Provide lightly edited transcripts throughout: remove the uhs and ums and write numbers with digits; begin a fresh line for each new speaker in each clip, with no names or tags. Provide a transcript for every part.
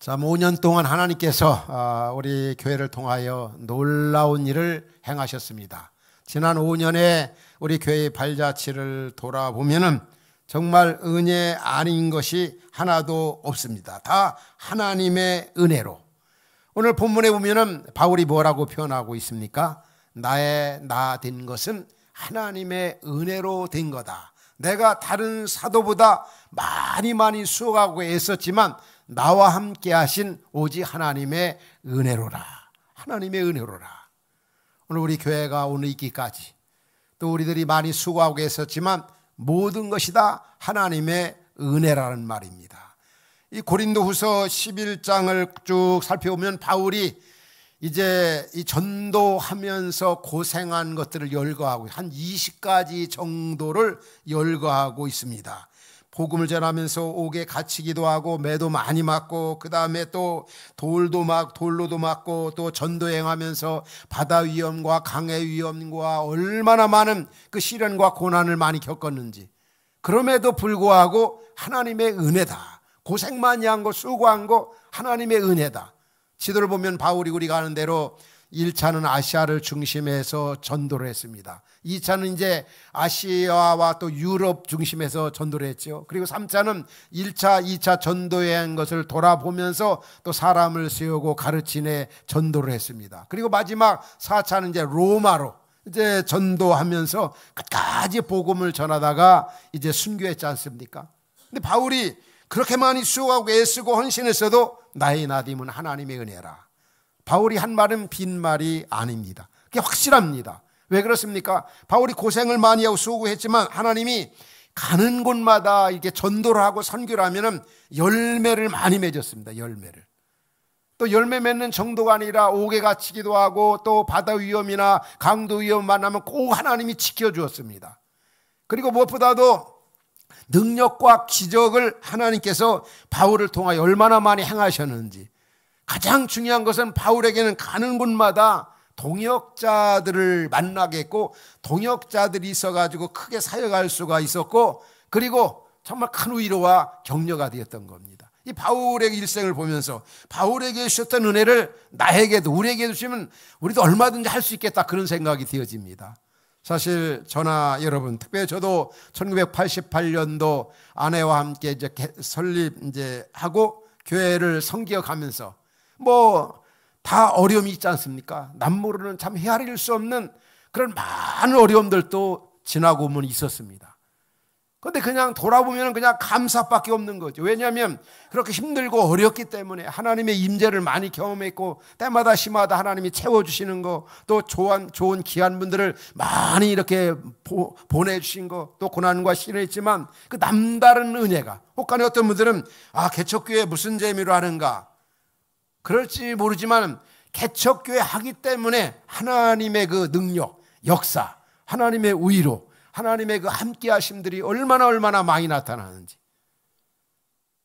자, 5년 동안 하나님께서 우리 교회를 통하여 놀라운 일을 행하셨습니다. 지난 5년에 우리 교회의 발자취를 돌아보면은 정말 은혜 아닌 것이 하나도 없습니다. 다 하나님의 은혜로. 오늘 본문에 보면은 바울이 뭐라고 표현하고 있습니까? 나의 나 된 것은 하나님의 은혜로 된 거다. 내가 다른 사도보다 많이 수고하고 애썼지만 나와 함께 하신 오직 하나님의 은혜로라. 하나님의 은혜로라. 오늘 우리 교회가 오늘 있기까지 또 우리들이 많이 수고하고 애썼지만 모든 것이 다 하나님의 은혜라는 말입니다. 이 고린도후서 11장을 쭉 살펴보면 바울이 이제 이 전도하면서 고생한 것들을 열거하고 한 20가지 정도를 열거하고 있습니다. 복음을 전하면서 옥에 갇히기도 하고 매도 많이 맞고 그 다음에 또 돌로도 맞고 또 전도행하면서 바다 위험과 강의 위험과 얼마나 많은 그 시련과 고난을 많이 겪었는지, 그럼에도 불구하고 하나님의 은혜다. 고생 많이 한 거 수고한 거 하나님의 은혜다. 지도를 보면 바울이 우리가 아는 대로 1차는 아시아를 중심해서 전도를 했습니다. 2차는 이제 아시아와 또 유럽 중심에서 전도를 했죠. 그리고 3차는 1차, 2차 전도에 한 것을 돌아보면서 또 사람을 세우고 가르치네 전도를 했습니다. 그리고 마지막 4차는 이제 로마로 이제 전도하면서 끝까지 복음을 전하다가 이제 순교했지 않습니까? 근데 바울이 그렇게 많이 수고하고 애쓰고 헌신했어도 나의 나됨은 하나님의 은혜라. 바울이 한 말은 빈말이 아닙니다. 그게 확실합니다. 왜 그렇습니까? 바울이 고생을 많이 하고 수고했지만 하나님이 가는 곳마다 이렇게 전도를 하고 선교를 하면은 열매를 많이 맺었습니다. 열매를. 또 열매 맺는 정도가 아니라 옥에 갇히기도 하고 또 바다 위험이나 강도 위험 만나면 꼭 하나님이 지켜주었습니다. 그리고 무엇보다도 능력과 기적을 하나님께서 바울을 통하여 얼마나 많이 행하셨는지, 가장 중요한 것은 바울에게는 가는 곳마다 동역자들을 만나게 했고 동역자들이 있어가지고 크게 사역할 수가 있었고, 그리고 정말 큰 위로와 격려가 되었던 겁니다. 이 바울의 일생을 보면서 바울에게 주셨던 은혜를 나에게도 우리에게도 주시면 우리도 얼마든지 할 수 있겠다, 그런 생각이 되어집니다. 사실 저나 여러분, 특별히 저도 1988년도 아내와 함께 이제 설립 이제 하고 교회를 섬겨가면서 뭐 다 어려움이 있지 않습니까? 남모르는 참 헤아릴 수 없는 그런 많은 어려움들도 지나고 보면 있었습니다. 그런데 그냥 돌아보면 그냥 감사밖에 없는 거죠. 왜냐하면 그렇게 힘들고 어렵기 때문에 하나님의 임재를 많이 경험했고 때마다 시마다 하나님이 채워주시는 거, 또 좋은 귀한 분들을 많이 이렇게 보내주신 거, 또 고난과 시련이 있지만 그 남다른 은혜가, 혹간에 어떤 분들은 개척교회 무슨 재미로 하는가, 그럴지 모르지만 개척교회 하기 때문에 하나님의 그 능력, 역사, 하나님의 위로, 하나님의 그 함께 하심들이 얼마나 많이 나타나는지.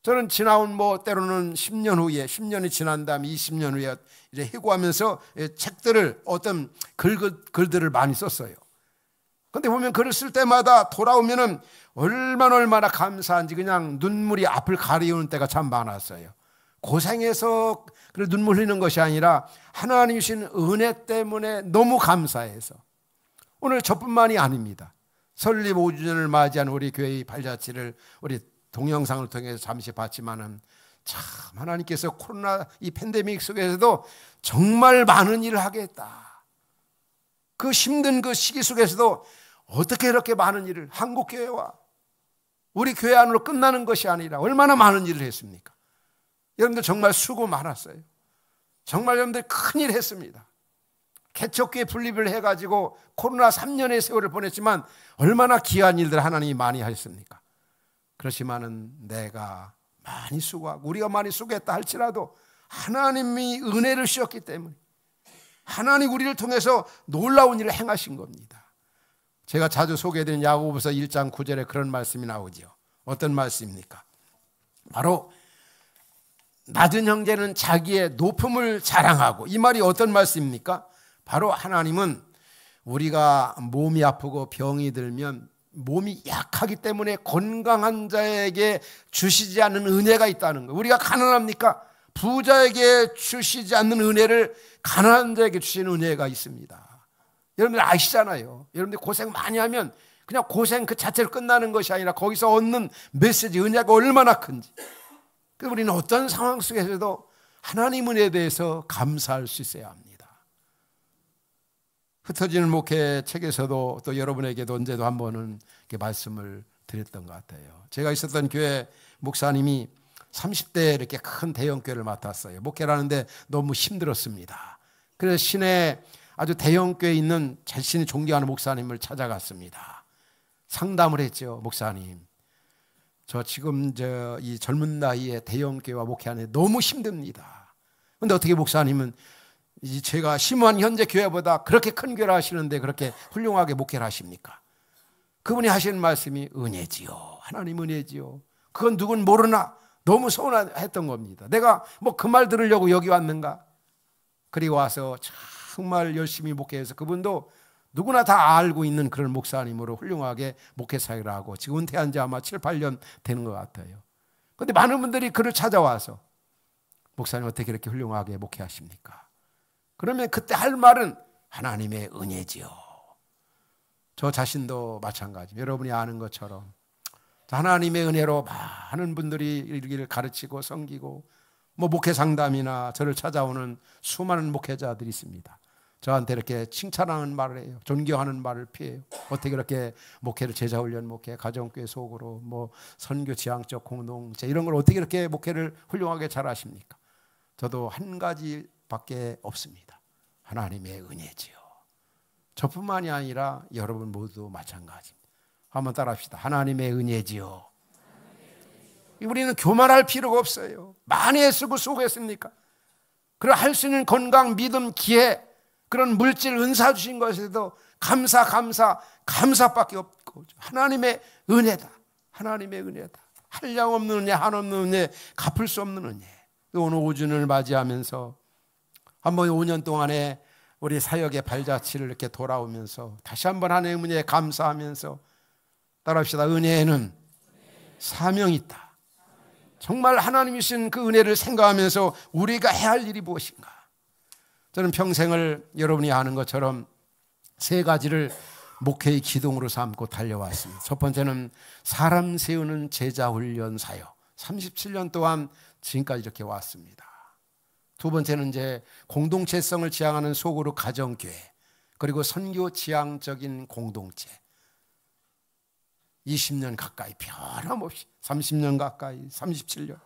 저는 지나온 때로는 10년 후에, 10년이 지난 다음에 20년 후에 이제 회고하면서 책들을, 어떤 글들을 많이 썼어요. 그런데 보면 글을 쓸 때마다 돌아오면은 얼마나 감사한지 그냥 눈물이 앞을 가리우는 때가 참 많았어요. 고생해서 그래 눈물 흘리는 것이 아니라 하나님이 주신 은혜 때문에 너무 감사해서. 오늘 저뿐만이 아닙니다. 설립 5주년을 맞이한 우리 교회의 발자취를 우리 동영상을 통해서 잠시 봤지만은 참 하나님께서 코로나 이 팬데믹 속에서도 정말 많은 일을 하겠다. 그 힘든 그 시기 속에서도 어떻게 이렇게 많은 일을, 한국교회와 우리 교회 안으로 끝나는 것이 아니라 얼마나 많은 일을 했습니까? 여러분들 정말 수고 많았어요. 정말 여러분들 큰일 했습니다. 개척교회 분립을 해가지고 코로나 3년의 세월을 보냈지만 얼마나 귀한 일들 하나님이 많이 하셨습니까? 그렇지만은 내가 많이 수고하고 우리가 많이 수고했다 할지라도 하나님이 은혜를 주셨기 때문에 하나님 우리를 통해서 놀라운 일을 행하신 겁니다. 제가 자주 소개해드린 야고보서 1장 9절에 그런 말씀이 나오죠. 어떤 말씀입니까? 바로 낮은 형제는 자기의 높음을 자랑하고, 이 말이 어떤 말씀입니까? 바로 하나님은 우리가 몸이 아프고 병이 들면 몸이 약하기 때문에 건강한 자에게 주시지 않는 은혜가 있다는 거예요. 우리가 가난합니까? 부자에게 주시지 않는 은혜를 가난한 자에게 주시는 은혜가 있습니다. 여러분들 아시잖아요. 여러분들 고생 많이 하면 그냥 고생 그 자체로 끝나는 것이 아니라 거기서 얻는 메시지, 은혜가 얼마나 큰지. 그래서 우리는 어떤 상황 속에서도 하나님 은혜에 대해서 감사할 수 있어야 합니다. 흩어지는 목회 책에서도 또 여러분에게도 언제도 한 번은 이렇게 말씀을 드렸던 것 같아요. 제가 있었던 교회 목사님이 30대 이렇게 큰 대형 교회를 맡았어요. 목회를 하는데 너무 힘들었습니다. 그래서 시내 아주 대형 교회에 있는 자신이 존경하는 목사님을 찾아갔습니다. 상담을 했죠. 목사님, 저 지금 이 젊은 나이에 대형 교회와 목회하는데 너무 힘듭니다. 그런데 어떻게 목사님은 제가 심한 현재 교회보다 그렇게 큰 교회를 하시는데 그렇게 훌륭하게 목회를 하십니까? 그분이 하시는 말씀이 은혜지요. 하나님 은혜지요. 그건 누군 모르나 너무 서운했던 겁니다. 내가 뭐 그 말 들으려고 여기 왔는가? 그리고 와서 정말 열심히 목회해서 그분도 누구나 다 알고 있는 그런 목사님으로 훌륭하게 목회 사역을 하고 지금 은퇴한 지 아마 7, 8년 되는 것 같아요. 그런데 많은 분들이 그를 찾아와서 목사님 어떻게 이렇게 훌륭하게 목회하십니까? 그러면 그때 할 말은 하나님의 은혜지요. 저 자신도 마찬가지. 여러분이 아는 것처럼 하나님의 은혜로 많은 분들이 일기를 가르치고 섬기고 뭐 목회 상담이나 저를 찾아오는 수많은 목회자들이 있습니다. 저한테 이렇게 칭찬하는 말을 해요. 존경하는 말을 피해요. 어떻게 그렇게 목회를 제자훈련 목회, 가정교회 속으로 뭐 선교 지향적 공동체 이런 걸 어떻게 이렇게 목회를 훌륭하게 잘하십니까? 저도 한 가지밖에 없습니다. 하나님의 은혜지요. 저뿐만이 아니라 여러분 모두 마찬가지입니다. 한번 따라합시다. 하나님의 은혜지요. 우리는 교만할 필요가 없어요. 많이 애쓰고 수고했습니까? 그리고 할 수 있는 건강, 믿음, 기회, 그런 물질 은사 주신 것에도 감사밖에 없고 하나님의 은혜다. 하나님의 은혜다. 한량 없는 은혜, 한없는 은혜, 갚을 수 없는 은혜. 오늘 오준을 맞이하면서 한번 5년 동안에 우리 사역의 발자취를 이렇게 돌아오면서 다시 한번 하나님의 은혜에 감사하면서 따라합시다. 은혜에는 사명이 있다. 정말 하나님이 주신 그 은혜를 생각하면서 우리가 해야 할 일이 무엇인가? 저는 평생을 여러분이 아는 것처럼 세 가지를 목회의 기둥으로 삼고 달려왔습니다. 첫 번째는 사람 세우는 제자훈련 사역. 37년 동안 지금까지 이렇게 왔습니다. 두 번째는 이제 공동체성을 지향하는 속으로 가정교회, 그리고 선교 지향적인 공동체. 20년 가까이 변함없이 30년 가까이 37년.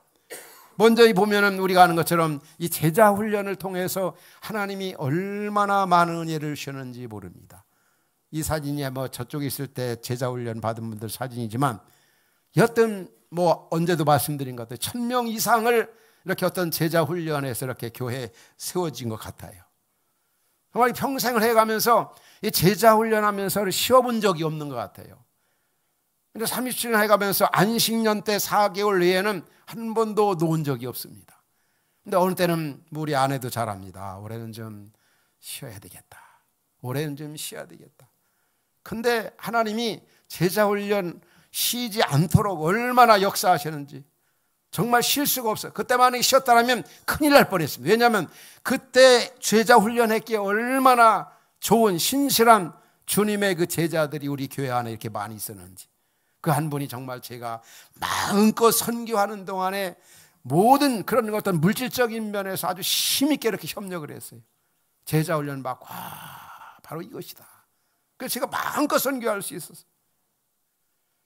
먼저 보면은 우리가 아는 것처럼 이 제자 훈련을 통해서 하나님이 얼마나 많은 은혜를 주셨는지 모릅니다. 이 사진이 뭐 저쪽에 있을 때 제자 훈련 받은 분들 사진이지만 여튼 뭐 언제도 말씀드린 것 같아요. 1000명 이상을 이렇게 어떤 제자 훈련에서 이렇게 교회에 세워진 것 같아요. 정말 평생을 해가면서 이 제자 훈련하면서 쉬어본 적이 없는 것 같아요. 근데 37년 해가면서 안식년 때 4개월 외에는 한 번도 놓은 적이 없습니다. 근데 어느 때는 우리 아내도 잘합니다. 올해는 좀 쉬어야 되겠다. 올해는 좀 쉬어야 되겠다. 근데 하나님이 제자훈련 쉬지 않도록 얼마나 역사하시는지 정말 쉴 수가 없어요. 그때 만약에 쉬었다면 큰일 날 뻔했습니다. 왜냐하면 그때 제자훈련했기에 얼마나 좋은 신실한 주님의 그 제자들이 우리 교회 안에 이렇게 많이 있었는지. 그 한 분이 정말 제가 마음껏 선교하는 동안에 모든 그런 어떤 물질적인 면에서 아주 힘있게 이렇게 협력을 했어요. 제자훈련 받고 바로 이것이다. 그래서 제가 마음껏 선교할 수 있었어요.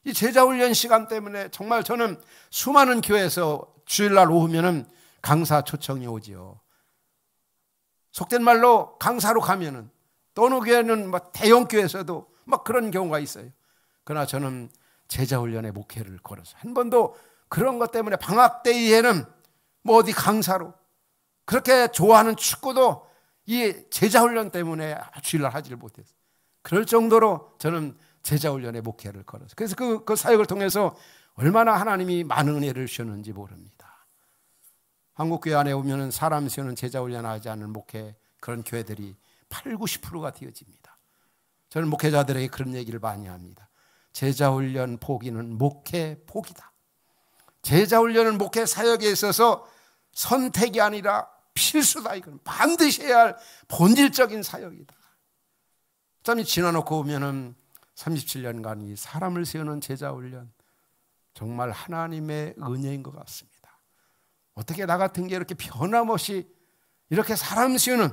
이 제자훈련 시간 때문에 정말 저는 수많은 교회에서 주일날 오후면은 강사 초청이 오지요. 속된 말로 강사로 가면은 또 어느 교회는 막 대형 교회에서도 막 그런 경우가 있어요. 그러나 저는 제자훈련의 목회를 걸어서 한 번도 그런 것 때문에 방학 때에는 뭐 어디 강사로 그렇게 좋아하는 축구도 이 제자훈련 때문에 주일날 하지를 못했어요. 그럴 정도로 저는 제자훈련의 목회를 걸어서 그래서 그 사역을 통해서 얼마나 하나님이 많은 은혜를 주셨는지 모릅니다. 한국교회 안에 오면 사람 세우는 제자훈련 하지 않는 목회 그런 교회들이 8, 90%가 되어집니다. 저는 목회자들에게 그런 얘기를 많이 합니다. 제자훈련 포기는 목회 포기다. 제자훈련은 목회 사역에 있어서 선택이 아니라 필수다. 이건 반드시 해야 할 본질적인 사역이다. 짬이 지나놓고 보면은 37년간 이 사람을 세우는 제자훈련, 정말 하나님의 은혜인 것 같습니다. 어떻게 나 같은 게 이렇게 변함없이 이렇게 사람 세우는,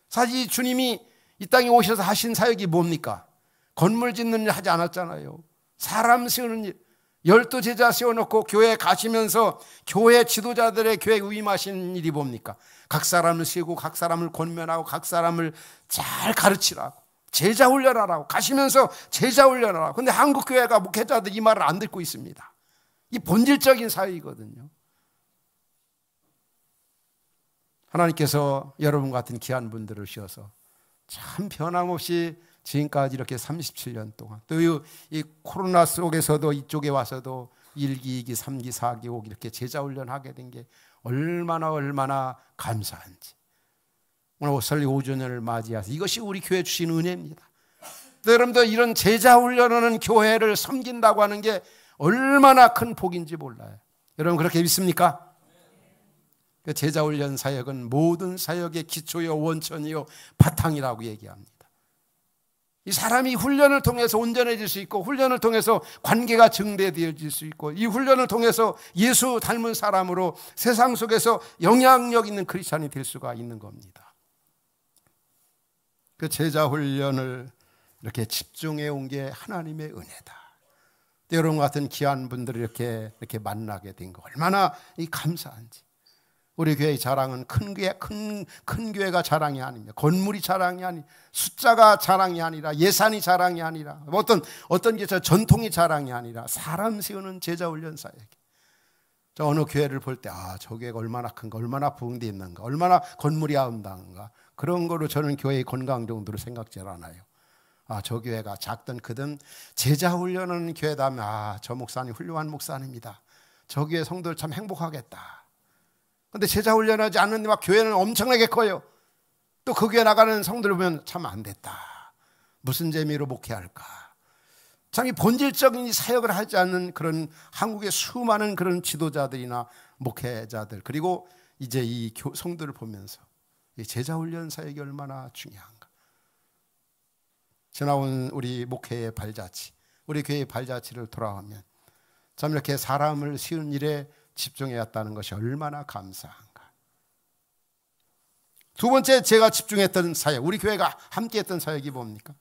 사실 주님이 이 땅에 오셔서 하신 사역이 뭡니까? 건물 짓는 일 하지 않았잖아요. 사람 세우는 일, 12 제자 세워놓고 교회 가시면서 교회 지도자들의 교회에 위임하신 일이 뭡니까? 각 사람을 세우고 각 사람을 권면하고 각 사람을 잘 가르치라고, 제자 훈련하라고, 가시면서 제자 훈련하라고. 근데 한국 교회가 목회자들 이 말을 안 듣고 있습니다. 이 본질적인 사역이거든요. 하나님께서 여러분 같은 귀한 분들을 씌워서 참 변함없이 지금까지 이렇게 37년 동안, 또 이 코로나 속에서도 이쪽에 와서도 1기, 2기, 3기, 4기, 5기 이렇게 제자 훈련하게 된 게 얼마나 감사한지. 오늘 설리 5주년을 맞이해서 이것이 우리 교회 주신 은혜입니다. 또 여러분들 이런 제자 훈련하는 교회를 섬긴다고 하는 게 얼마나 큰 복인지 몰라요. 여러분 그렇게 믿습니까? 제자 훈련 사역은 모든 사역의 기초요 원천이요 바탕이라고 얘기합니다. 이 사람이 훈련을 통해서 온전해질 수 있고, 훈련을 통해서 관계가 증대되어질 수 있고, 이 훈련을 통해서 예수 닮은 사람으로 세상 속에서 영향력 있는 크리스찬이 될 수가 있는 겁니다. 그 제자 훈련을 이렇게 집중해 온 게 하나님의 은혜다. 여러분 같은 귀한 분들을 이렇게 만나게 된 거 얼마나 감사한지. 우리 교회의 자랑은 큰 교회가 자랑이 아닙니다. 건물이 자랑이 아니, 숫자가 자랑이 아니라, 예산이 자랑이 아니라, 어떤 게 전통이 자랑이 아니라 사람 세우는 제자 훈련 사역. 저 어느 교회를 볼 때 저 교회가 얼마나 큰가, 얼마나 부흥되어 있는가, 얼마나 건물이 아름다운가, 그런 거로 저는 교회의 건강 정도로 생각지 않아요. 저 교회가 작든 크든 제자 훈련하는 교회다면 저 목사님 훌륭한 목사님이다. 저 교회 성도들 참 행복하겠다. 근데 제자 훈련하지 않는데 막 교회는 엄청나게 커요. 또 그 교회 나가는 성도들 보면 참 안 됐다. 무슨 재미로 목회할까? 참 이 본질적인 사역을 하지 않는 그런 한국의 수많은 그런 지도자들이나 목회자들, 그리고 이제 이 성도를 보면서 이 제자 훈련 사역이 얼마나 중요한가. 지나온 우리 목회의 발자취, 우리 교회의 발자취를 돌아오면 참 이렇게 사람을 세우는 일에 집중해왔다는 것이 얼마나 감사한가. 두 번째 제가 집중했던 사역, 우리 교회가 함께했던 사역이 뭡니까?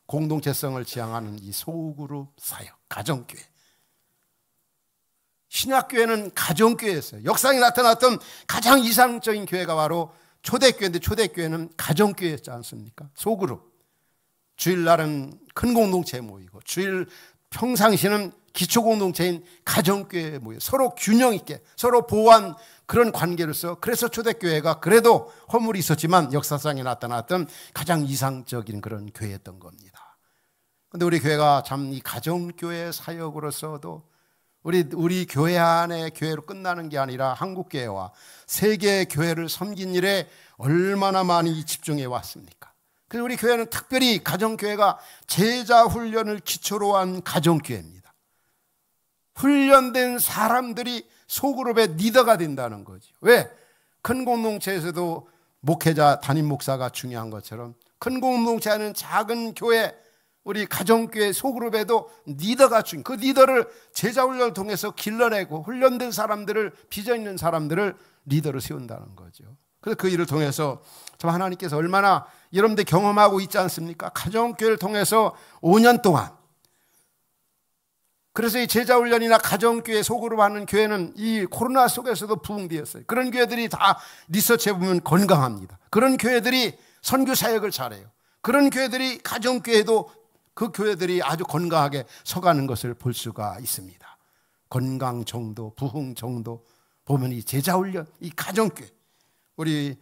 공동체성을 지향하는 이 소그룹 사역, 가정교회. 신약교회는 가정교회였어요. 역사에 나타났던 가장 이상적인 교회가 바로 초대교회인데, 초대교회는 가정교회였지 않습니까? 소그룹. 주일날은 큰 공동체에 모이고, 주일 평상시는 기초공동체인 가정교회에 모여 서로 균형 있게 서로 보호한 그런 관계로서, 그래서 초대교회가 그래도 허물이 있었지만 역사상에 나타났던 가장 이상적인 그런 교회였던 겁니다. 그런데 우리 교회가 참 이 가정교회 사역으로서도 우리 교회 안에 교회로 끝나는 게 아니라 한국교회와 세계 교회를 섬긴 일에 얼마나 많이 집중해 왔습니까? 그래서 우리 교회는 특별히 가정교회가 제자 훈련을 기초로 한 가정교회입니다. 훈련된 사람들이 소그룹의 리더가 된다는 거죠. 왜? 큰 공동체에서도 목회자, 담임 목사가 중요한 것처럼 큰 공동체 안에는 작은 교회, 우리 가정교회 소그룹에도 리더가 중요해요. 그 리더를 제자 훈련을 통해서 길러내고 훈련된 사람들을, 비전 있는 사람들을 리더로 세운다는 거죠. 그래서 그 일을 통해서 참 하나님께서 얼마나 여러분들 경험하고 있지 않습니까? 가정교회를 통해서 5년 동안, 그래서 이 제자훈련이나 가정교회 소그룹 하는 교회는 이 코로나 속에서도 부흥되었어요. 그런 교회들이 다 리서치해보면 건강합니다. 그런 교회들이 선교 사역을 잘해요. 그런 교회들이 가정교회도 그 교회들이 아주 건강하게 서가는 것을 볼 수가 있습니다. 건강 정도, 부흥 정도 보면 이 제자훈련, 이 가정교회, 우리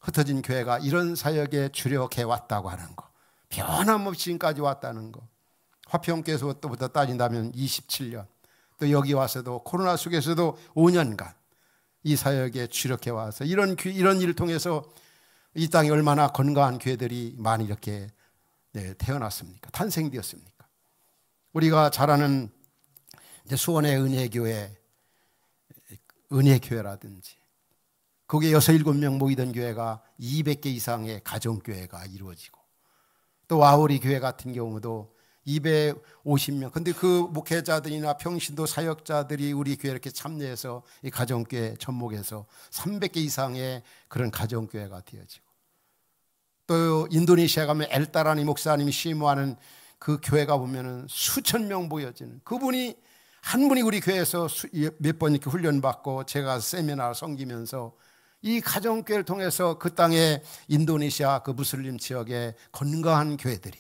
흩어진 교회가 이런 사역에 주력해 왔다고 하는 거, 변함없이 지금까지 왔다는 거, 화평교회에서부터 따진다면 27년, 또 여기 와서도 코로나 속에서도 5년간 이 사역에 주력해 와서 이런 일을 통해서 이 땅에 얼마나 건강한 교회들이 많이 이렇게 태어났습니까? 탄생되었습니까? 우리가 잘 아는 이제 수원의 은혜교회, 은혜교회라든지 거기에 6, 7명 모이던 교회가 200개 이상의 가정교회가 이루어지고, 또 와우리 교회 같은 경우도 250명. 근데 그 목회자들이나 평신도 사역자들이 우리 교회에 이렇게 참여해서 이 가정교회 접목해서 300개 이상의 그런 가정교회가 되어지고, 또 인도네시아 가면 엘다라니 목사님이 심호하는 그 교회가 보면은 수천 명 모여지는, 그분이 한 분이 우리 교회에서 몇 번 이렇게 훈련받고 제가 세미나를 섬기면서 이 가정교회를 통해서 그 땅에 인도네시아 그 무슬림 지역의 건강한 교회들이,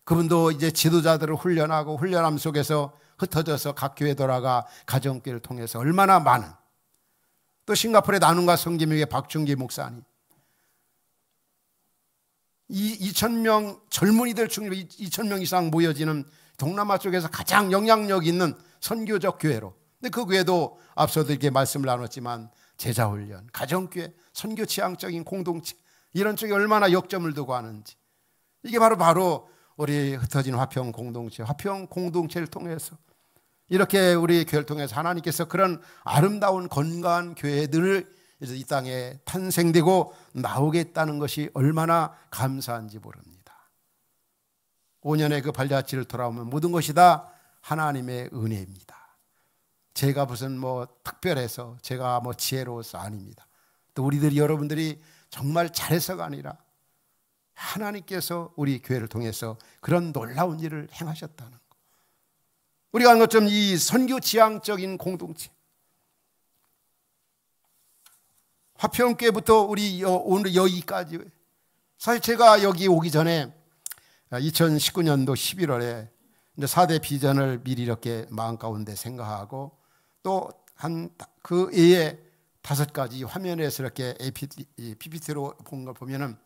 그분도 이제 지도자들을 훈련하고 훈련함 속에서 흩어져서 각 교회 돌아가 가정교회를 통해서 얼마나 많은, 또 싱가포르의 나눔과 성김교회 박중기 목사님, 2,000명 젊은이들 중에 2,000명 이상 모여지는 동남아 쪽에서 가장 영향력 있는 선교적 교회로. 근데 그 교회도 앞서도 이렇게 말씀을 나눴지만 제자훈련, 가정교회, 선교 지향적인 공동체, 이런 쪽에 얼마나 역점을 두고 하는지, 이게 바로 우리 흩어진 화평 공동체를 통해서 이렇게 우리 교회를 통해서 하나님께서 그런 아름다운 건강한 교회들을 이제 이 땅에 탄생되고 나오겠다는 것이 얼마나 감사한지 모릅니다. 5년의 그 발자취를 돌아오면 모든 것이 다 하나님의 은혜입니다. 제가 무슨 특별해서, 제가 지혜로워서 아닙니다. 또 우리들이, 여러분들이 정말 잘해서가 아니라 하나님께서 우리 교회를 통해서 그런 놀라운 일을 행하셨다는 것. 우리가 한 것처럼 이 선교 지향적인 공동체, 화평교회부터 우리 오늘 여기까지, 사실 제가 여기 오기 전에 2019년도 11월에 이제 4대 비전을 미리 이렇게 마음 가운데 생각하고, 또 한 그 외에 5가지 화면에서 이렇게 PPT로 본 걸 보면은,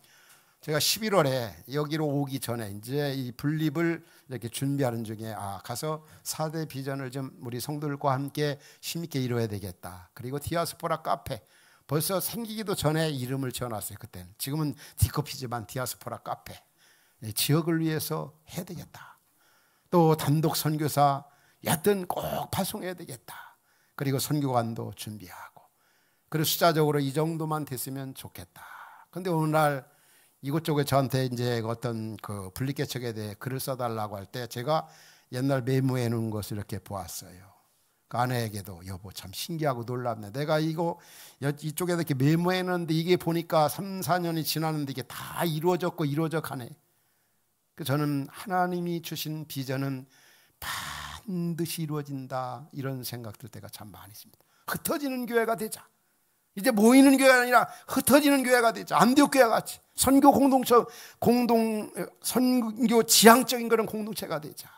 제가 11월에 여기로 오기 전에 이제 이 분립을 이렇게 준비하는 중에, 가서 4대 비전을 좀 우리 성도들과 함께 힘있게 이루어야 되겠다. 그리고 디아스포라 카페, 벌써 생기기도 전에 이름을 지어놨어요. 그때는. 지금은 디커피지만 디아스포라 카페, 지역을 위해서 해야 되겠다. 또 단독 선교사 여하튼 꼭 파송해야 되겠다. 그리고 선교관도 준비하고, 그리고 숫자적으로 이 정도만 됐으면 좋겠다. 근데 어느 날 이곳저곳에 저한테 이제 어떤 그 분립개척에 대해 글을 써달라고 할 때, 제가 옛날 메모해 놓은 것을 이렇게 보았어요. 그 아내에게도, 여보 참 신기하고 놀랍네, 내가 이쪽에다 이렇게 메모해 놨는데 이게 보니까 3, 4년이 지났는데 이게 다 이루어졌고 이루어져 가네. 저는 하나님이 주신 비전은 반드시 이루어진다, 이런 생각 들 때가 참 많이 있습니다. 흩어지는 교회가 되자. 이제 모이는 교회가 아니라 흩어지는 교회가 되자. 안디옥 교회 같이 선교 공동체, 선교 지향적인 그런 공동체가 되자.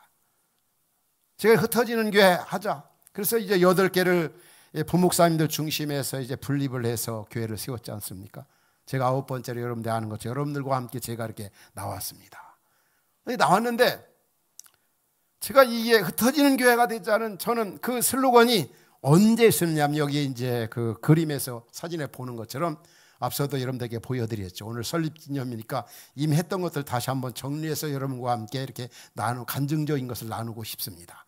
제가 흩어지는 교회 하자. 그래서 이제 8개를 부목사님들 중심에서 이제 분립을 해서 교회를 세웠지 않습니까? 제가 9번째로 여러분들 아는 것처럼 여러분들과 함께 제가 이렇게 나왔습니다. 나왔는데, 제가 이게 흩어지는 교회가 되자는, 저는 그 슬로건이 언제 쓰느냐면, 여기 이제 그 그림에서 사진에 보는 것처럼 앞서도 여러분들에게 보여드렸죠. 오늘 설립기념이니까 이미 했던 것들 다시 한번 정리해서 여러분과 함께 이렇게 간증적인 것을 나누고 싶습니다.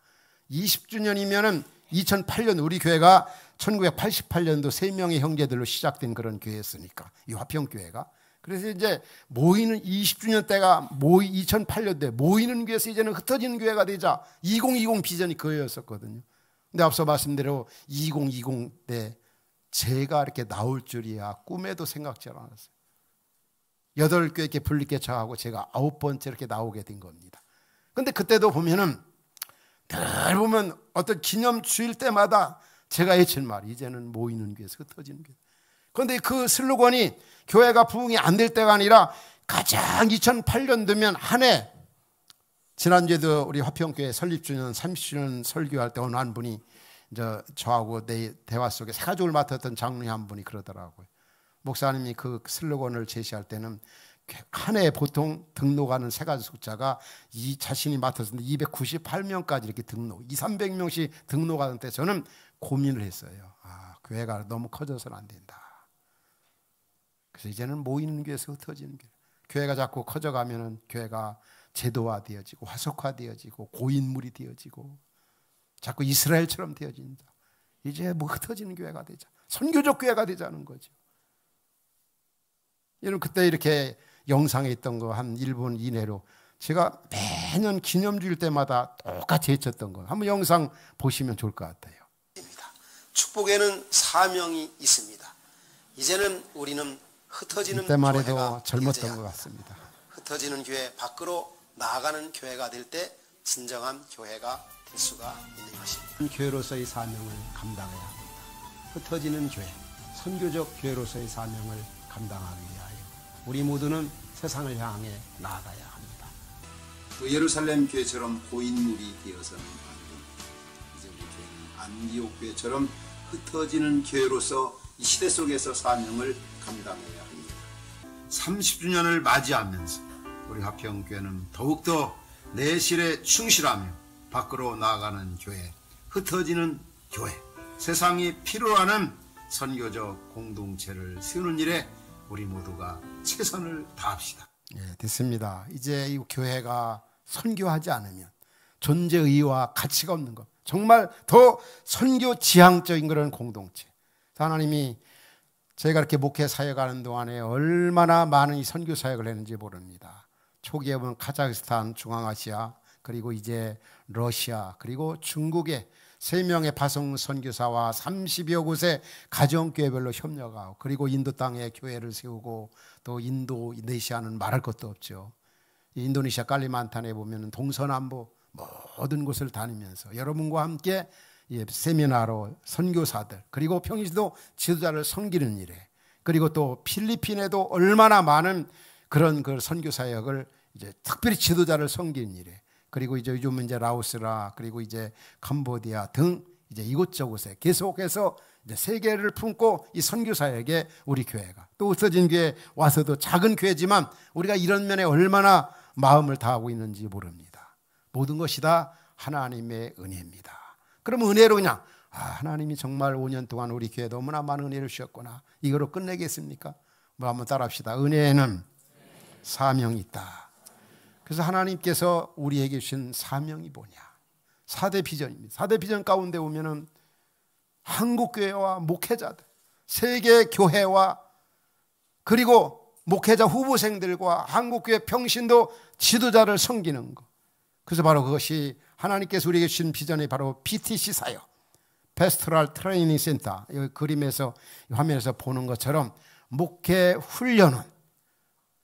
20주년이면은 2008년 우리 교회가 1988년도 3명의 형제들로 시작된 그런 교회였으니까, 이 화평교회가. 그래서 이제 모이는 20주년 때가 2008년도에 모이는 교회에서 이제는 흩어지는 교회가 되자, 2020 비전이 그거였었거든요. 근데 앞서 말씀대로 2020 때 제가 이렇게 나올 줄이야 꿈에도 생각지 않았어요. 8교회 이렇게 분립개척하고 제가 9번째 이렇게 나오게 된 겁니다. 근데 그때도 보면은 늘 보면 어떤 기념 주일 때마다 제가 외칠 말이, 이제는 모이는 교회에서 흩어지는 교회. 그런데 그 슬로건이 교회가 부흥이 안 될 때가 아니라 가장 2008년도면 한 해, 지난주에도 우리 화평교회 설립주년 30주년 설교할 때 어느 한 분이 저하고 내 대화 속에 새 가족을 맡았던 장로님 한 분이 그러더라고요. 목사님이 그 슬로건을 제시할 때는 한 해 보통 등록하는 새 가족 숫자가 이 자신이 맡았는데 298명까지 이렇게 등록, 200~300명씩 등록하는 때 저는 고민을 했어요. 교회가 너무 커져서는 안 된다. 그래서 이제는 모이는 교회에서 흩어지는 교회. 교회가 자꾸 커져가면은 교회가 제도화되어지고 화석화되어지고 고인물이 되어지고 자꾸 이스라엘처럼 되어진다. 이제 뭐 흩어지는 교회가 되자. 선교적 교회가 되자는 거죠. 여러분 그때 이렇게 영상에 있던 거 한 1분 이내로 제가 매년 기념주일 때마다 똑같이 외쳤던 거 한번 영상 보시면 좋을 것 같아요.
축복에는 사명이 있습니다. 이제는 우리는 흩어지는
그때만 해도
교회가
젊었던 것 같습니다.
흩어지는 교회 밖으로 나아가는 교회가 될 때 진정한 교회가 될 수가 있는 것입니다.
교회로서의 사명을 감당해야 합니다. 흩어지는 교회, 선교적 교회로서의 사명을 감당하기 위하여 우리 모두는 세상을 향해 나아가야 합니다.
또 예루살렘 교회처럼 고인물이 되어서는 안 됩니다. 이제 우리 교회는 안디옥 교회처럼 흩어지는 교회로서 이 시대 속에서 사명을 감당해야 합니다. 30주년을 맞이하면서 우리 화평교회는 더욱더 내실에 충실하며 밖으로 나아가는 교회, 흩어지는 교회, 세상이 필요로 하는 선교적 공동체를 세우는 일에 우리 모두가 최선을 다합시다.
예, 됐습니다. 이제 이 교회가 선교하지 않으면 존재의와 가치가 없는 것, 정말 더 선교 지향적인 그런 공동체. 하나님이 저희가 이렇게 목회 사역하는 동안에 얼마나 많은 이 선교 사역을 했는지 모릅니다. 초기에 보면 카자흐스탄, 중앙아시아, 그리고 이제 러시아, 그리고 중국에 3명의 파송 선교사와 30여 곳의 가정교회별로 협력하고, 그리고 인도 땅에 교회를 세우고, 또 인도네시아는 말할 것도 없죠. 인도네시아 칼리만탄에 보면 동서남북 모든 곳을 다니면서 여러분과 함께 세미나로 선교사들, 그리고 평시도 지도자를 섬기는 일에, 그리고 또 필리핀에도 얼마나 많은 그런 그 선교 사역을 이제 특별히 지도자를 섬기는 일에, 그리고 이제 요즘은 이제 라오스라, 그리고 이제 캄보디아 등 이제 이곳저곳에 계속해서 이제 세계를 품고 이 선교 사역에 우리 교회가 또 흩어진 교회 와서도 작은 교회지만 우리가 이런 면에 얼마나 마음을 다하고 있는지 모릅니다. 모든 것이 다 하나님의 은혜입니다. 그럼 은혜로 그냥 하나님이 정말 5년 동안 우리 교회에 너무나 많은 은혜를 주셨구나, 이거로 끝내겠습니까? 뭐 한번 따라합시다. 은혜에는 사명이 있다. 그래서 하나님께서 우리에게 주신 사명이 뭐냐? 4대 비전입니다. 4대 비전 가운데 보면은 한국교회와 목회자들, 세계 교회와 그리고 목회자 후보생들과 한국교회 평신도 지도자를 섬기는 것. 그래서 바로 그것이 하나님께서 우리에게 주신 비전이 바로 PTC 사역, 패스토럴 트레이닝 센터. 이 그림에서 화면에서 보는 것처럼 목회 훈련은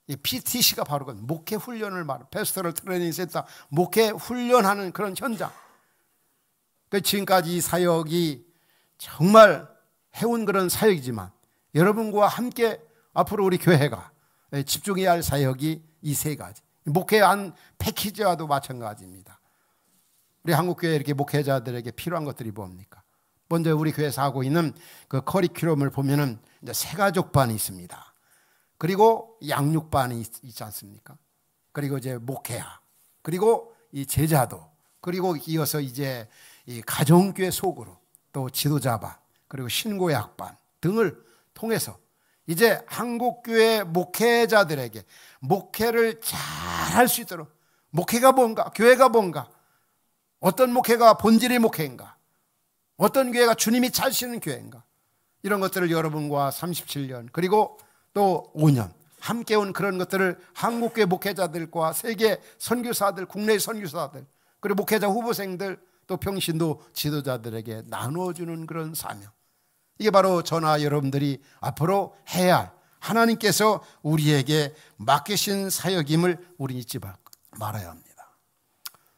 이 PTC가 바로 그 목회 훈련을 말해. 패스토럴 트레이닝 센터, 목회 훈련하는 그런 현장. 지금까지 이 사역이 정말 해온 그런 사역이지만 여러분과 함께 앞으로 우리 교회가 집중해야 할 사역이 이 세 가지. 목회한 패키지와도 마찬가지입니다. 우리 한국교회 이렇게 목회자들에게 필요한 것들이 뭡니까? 먼저 우리 교회에서 하고 있는 그 커리큘럼을 보면은 이제 새가족반이 있습니다. 그리고 양육반이 있지 않습니까? 그리고 이제 목회학, 그리고 이 제자도, 그리고 이어서 이제 이 가정교회 속으로 또 지도자반, 그리고 신고약반 등을 통해서 이제 한국교회 목회자들에게 목회를 잘 할 수 있도록, 목회가 뭔가, 교회가 뭔가, 어떤 목회가 본질의 목회인가, 어떤 교회가 주님이 찾으시는 교회인가, 이런 것들을 여러분과 37년 그리고 또 5년 함께 온 그런 것들을 한국교회 목회자들과 세계 선교사들, 국내 선교사들, 그리고 목회자 후보생들, 또 평신도 지도자들에게 나눠주는 그런 사명. 이게 바로 저나 여러분들이 앞으로 해야 할 하나님께서 우리에게 맡기신 사역임을 우리 잊지 말아야 합니다.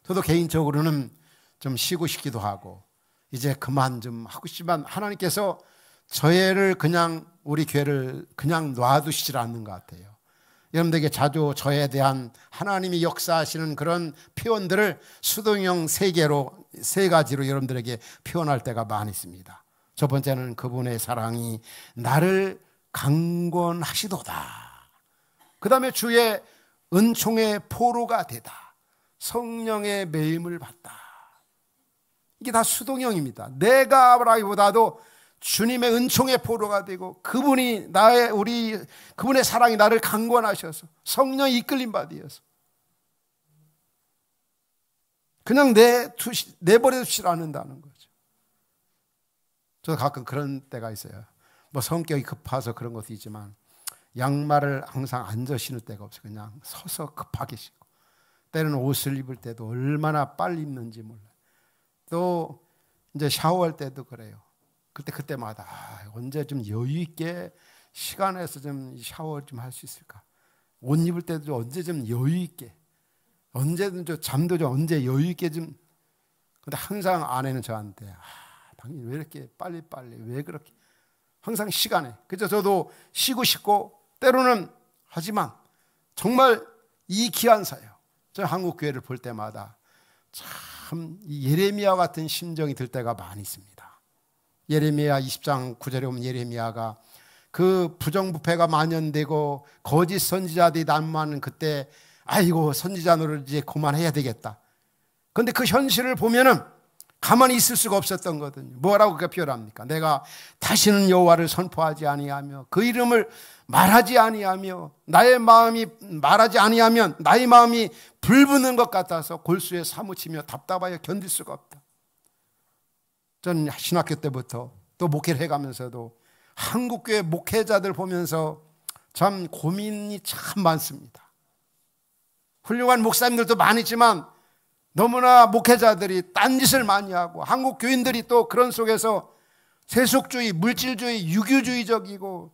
저도 개인적으로는 좀 쉬고 싶기도 하고 이제 그만 좀 하고 싶지만 하나님께서 저희를 그냥, 우리 교회를 그냥 놔두시질 않는 것 같아요. 여러분들에게 자주 저에 대한 하나님이 역사하시는 그런 표현들을 수동형 세 가지로 여러분들에게 표현할 때가 많이 있습니다. 첫 번째는 그분의 사랑이 나를 강권하시도다. 그 다음에 주의 은총의 포로가 되다. 성령의 매임을 받다. 이게 다 수동형입니다. 내가라기보다도 주님의 은총의 포로가 되고 그분이 그분의 사랑이 나를 강권하셔서 성령이 이끌림 받으셔서 그냥 내버려 두지 않는다는 거죠. 저도 가끔 그런 때가 있어요. 뭐 성격이 급해서 그런 것도 있지만 양말을 항상 앉아 신을 때가 없어요. 그냥 서서 급하게 신고, 때로는 옷을 입을 때도 얼마나 빨리 입는지 몰라요. 또 이제 샤워할 때도 그래요. 그때마다 언제 좀 여유 있게 시간 내서 좀 샤워 좀 할 수 있을까? 옷 입을 때도 언제 좀 여유 있게, 언제든 좀 잠도 좀 언제 여유 있게 좀. 근데 항상 아내는 저한테 당연히 왜 이렇게 빨리빨리, 왜 그렇게 항상 시간에. 그래서 저도 쉬고 싶고 때로는, 하지만 정말 이 귀한 사역, 저 한국 교회를 볼 때마다 참 예레미야 같은 심정이 들 때가 많이 있습니다. 예레미야 20장 9절에 보면 예레미야가 그 부정부패가 만연되고 거짓 선지자들이 난무하는 그때, 아이고 선지자 노릇 이제 그만해야 되겠다. 그런데 그 현실을 보면은 가만히 있을 수가 없었던 거거든요. 뭐라고 그렇게 표현합니까? 내가 다시는 여호와를 선포하지 아니하며 그 이름을 말하지 아니하며 나의 마음이 말하지 아니하면 나의 마음이 불붙는 것 같아서 골수에 사무치며 답답하여 견딜 수가 없다. 저는 신학교 때부터 또 목회를 해가면서도 한국교회 목회자들 보면서 참 고민이 참 많습니다. 훌륭한 목사님들도 많지만 너무나 목회자들이 딴짓을 많이 하고, 한국 교인들이 또 그런 속에서 세속주의, 물질주의, 유교주의적이고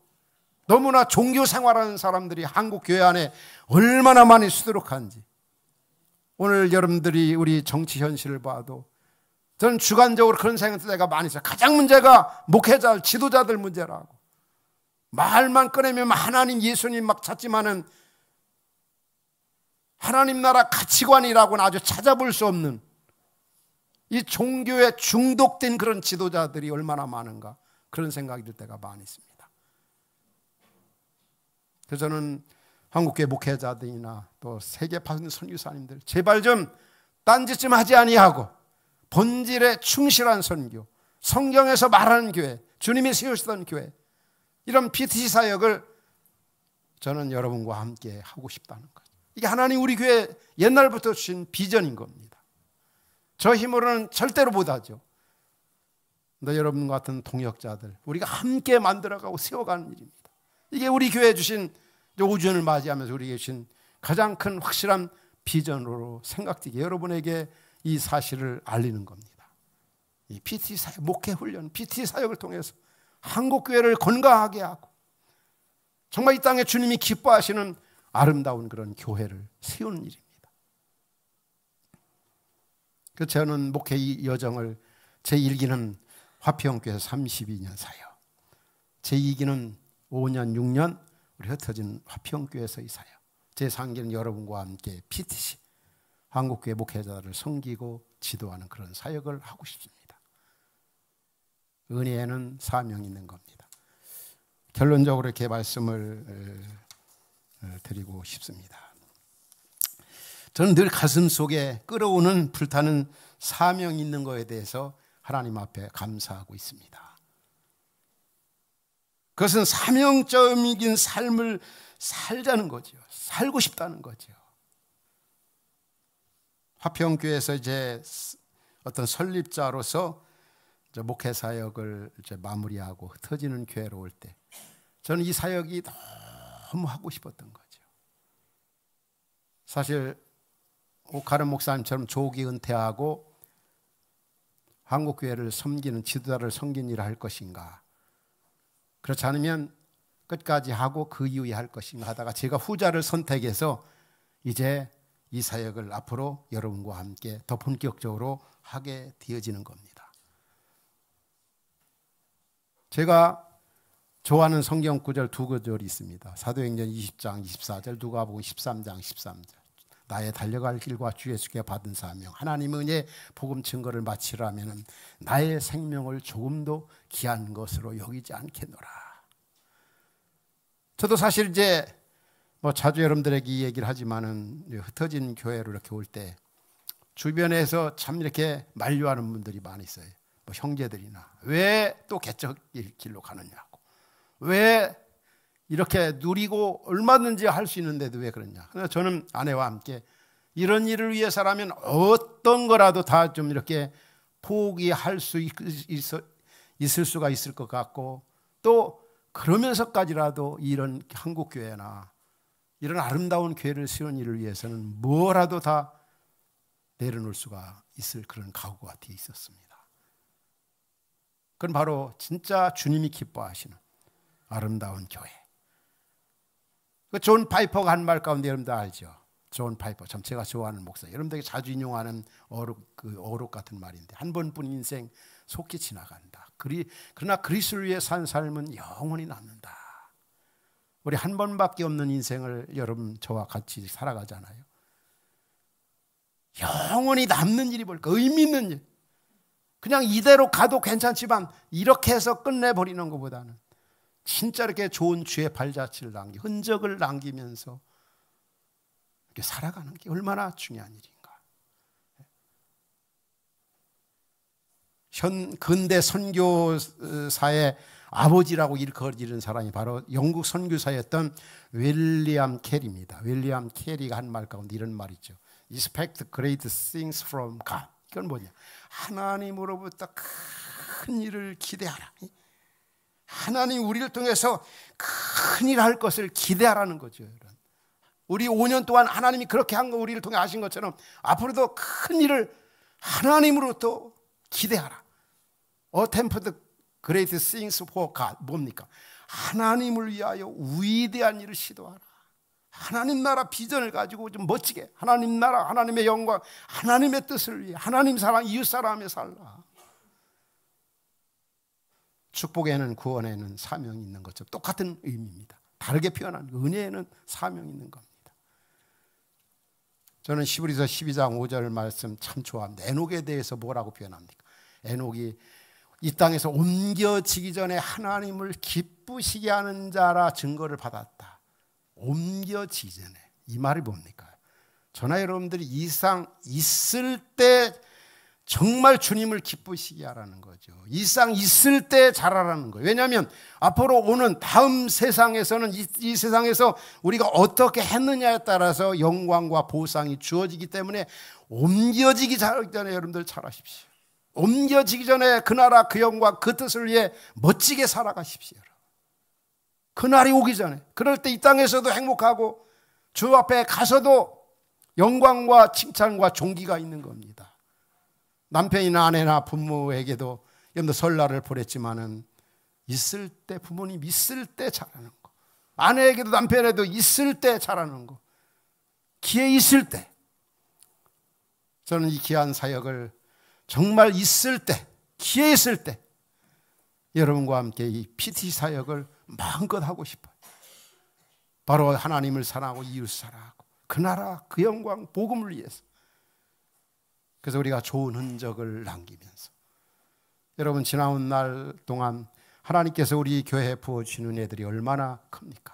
너무나 종교 생활하는 사람들이 한국 교회 안에 얼마나 많이 수두룩한지. 오늘 여러분들이 우리 정치 현실을 봐도 저는 주관적으로 그런 생각이 들 때가 많이 있어요. 가장 문제가 목회자, 지도자들 문제라고. 말만 꺼내면 하나님, 예수님 막 찾지만은 하나님 나라 가치관이라고는 아주 찾아볼 수 없는 이 종교에 중독된 그런 지도자들이 얼마나 많은가, 그런 생각이 들 때가 많이 있습니다. 그래서 저는 한국교회 목회자들이나 또 세계 파송 선교사님들, 제발 좀 딴짓 좀 하지 아니하고 본질에 충실한 선교, 성경에서 말하는 교회, 주님이 세우시던 교회, 이런 PTC 사역을 저는 여러분과 함께 하고 싶다는 거죠. 이게 하나님 우리 교회 옛날부터 주신 비전인 겁니다. 저 힘으로는 절대로 못하죠. 근데 여러분 같은 동역자들, 우리가 함께 만들어가고 세워가는 일입니다. 이게 우리 교회에 주신, 오주연을 맞이하면서 우리에게 주신 가장 큰 확실한 비전으로 생각되게 여러분에게 이 사실을 알리는 겁니다. 이 PT 사역, 목회 훈련, PT 사역을 통해서 한국 교회를 건강하게 하고 정말 이 땅에 주님이 기뻐하시는 아름다운 그런 교회를 세우는 일입니다. 그래서 저는 목회 여정을, 제1기는 화평교회 32년 사역, 제2기는 5년 6년 우리 흩어진 화평교회에서의 사역, 제3기는 여러분과 함께 PTC 한국교회 목회자들을 섬기고 지도하는 그런 사역을 하고 싶습니다. 은혜에는 사명이 있는 겁니다. 결론적으로 이렇게 말씀을 드리고 싶습니다. 저는 늘 가슴 속에 끓어오는 불타는 사명이 있는 것에 대해서 하나님 앞에 감사하고 있습니다. 그것은 사명적인 삶을 살자는 거죠. 살고 싶다는 거죠. 화평교회에서 이제 어떤 설립자로서 이제 목회 사역을 이제 마무리하고 흩어지는 교회로 올 때 저는 이 사역이 너무 하고 싶었던 거죠. 사실 오카른 목사님처럼 조기 은퇴하고 한국교회를 섬기는, 지도자를 섬기는 일을 할 것인가, 그렇지 않으면 끝까지 하고 그 이후에 할 것인가 하다가 제가 후자를 선택해서 이제 이 사역을 앞으로 여러분과 함께 더 본격적으로 하게 되어지는 겁니다. 제가 좋아하는 성경 구절 두 구절이 있습니다. 사도행전 20장 24절, 누가복음 13장 13절. 나의 달려갈 길과 주 예수께 받은 사명, 하나님의 은혜 복음 증거를 마치라면 나의 생명을 조금도 귀한 것으로 여기지 않겠노라. 저도 사실 이제 뭐 자주 여러분들에게 이 얘기를 하지만은 흩어진 교회로 이렇게 올 때 주변에서 참 이렇게 만류하는 분들이 많이 있어요. 뭐 형제들이나 왜 또 개척 길로 가느냐고, 왜 이렇게 누리고 얼마든지 할 수 있는데도 왜 그러냐. 그래서 저는 아내와 함께 이런 일을 위해서라면 어떤 거라도 다 좀 이렇게 포기할 수 있을 수가 있을 것 같고, 또 그러면서까지라도 이런 한국교회나 이런 아름다운 교회를 세운 일을 위해서는 뭐라도 다 내려놓을 수가 있을 그런 각오가 되어 있었습니다. 그건 바로 진짜 주님이 기뻐하시는 아름다운 교회. 존 파이퍼가 한 말 가운데 여러분들 알죠? 존 파이퍼, 참 제가 좋아하는 목사, 여러분들이 자주 인용하는 어록 같은 말인데, 한 번뿐 인생 속히 지나간다. 그러나 그리스도를 위해 산 삶은 영원히 남는다. 우리 한 번밖에 없는 인생을 여러분 저와 같이 살아가잖아요. 영원히 남는 일이 뭘까? 의미 있는 일. 그냥 이대로 가도 괜찮지만 이렇게 해서 끝내버리는 것보다는 진짜 이렇게 좋은 주의 발자취를 흔적을 남기면서 이렇게 살아가는 게 얼마나 중요한 일인가. 근대 선교사의 아버지라고 일컬어지는 사람이 바로 영국 선교사였던 윌리엄 캐리입니다. 윌리엄 캐리가 한 말 가운데 이런 말이죠. Expect great things from God. 이건 뭐냐? 하나님으로부터 큰 일을 기대하라. 하나님 우리를 통해서 큰 일 할 것을 기대하라는 거죠. 우리 5년 동안 하나님이 그렇게 한 거 우리를 통해 하신 것처럼 앞으로도 큰 일을 하나님으로부터 기대하라. Attempt great things for God. 뭡니까? 하나님을 위하여 위대한 일을 시도하라. 하나님 나라 비전을 가지고 좀 멋지게 하나님 나라, 하나님의 영광, 하나님의 뜻을 위해 하나님 사랑, 이웃 사랑하며 살라. 축복에는 구원에는 사명이 있는 것처럼 똑같은 의미입니다. 다르게 표현한 은혜에는 사명이 있는 겁니다. 저는 히브리서 12장 5절 말씀 참 좋아합니다. 에녹에 대해서 뭐라고 표현합니까? 에녹이 이 땅에서 옮겨지기 전에 하나님을 기쁘시게 하는 자라 증거를 받았다. 옮겨지기 전에. 이 말이 뭡니까? 저나 여러분들이 이 상 있을 때 정말 주님을 기쁘시게 하라는 거죠. 이 상 있을 때 잘하라는 거예요. 왜냐하면 앞으로 오는 다음 세상에서는 이 세상에서 우리가 어떻게 했느냐에 따라서 영광과 보상이 주어지기 때문에 옮겨지기 전에 여러분들 잘하십시오. 옮겨지기 전에 그 나라, 그 영광, 그 뜻을 위해 멋지게 살아가십시오. 그날이 오기 전에. 그럴 때 이 땅에서도 행복하고 주 앞에 가서도 영광과 칭찬과 존귀가 있는 겁니다. 남편이나 아내나 부모에게도 여러분들 설날을 보냈지만은 있을 때, 부모님 있을 때 잘하는 거, 아내에게도 남편에도 있을 때 잘하는 거, 기회 있을 때. 저는 이 귀한 사역을 정말 있을 때, 기회 있을 때 여러분과 함께 이 PT 사역을 마음껏 하고 싶어요. 바로 하나님을 사랑하고 이웃 사랑하고 그 나라, 그 영광, 복음을 위해서. 그래서 우리가 좋은 흔적을 남기면서, 여러분 지나온 날 동안 하나님께서 우리 교회에 부어주신 은혜들이 얼마나 큽니까?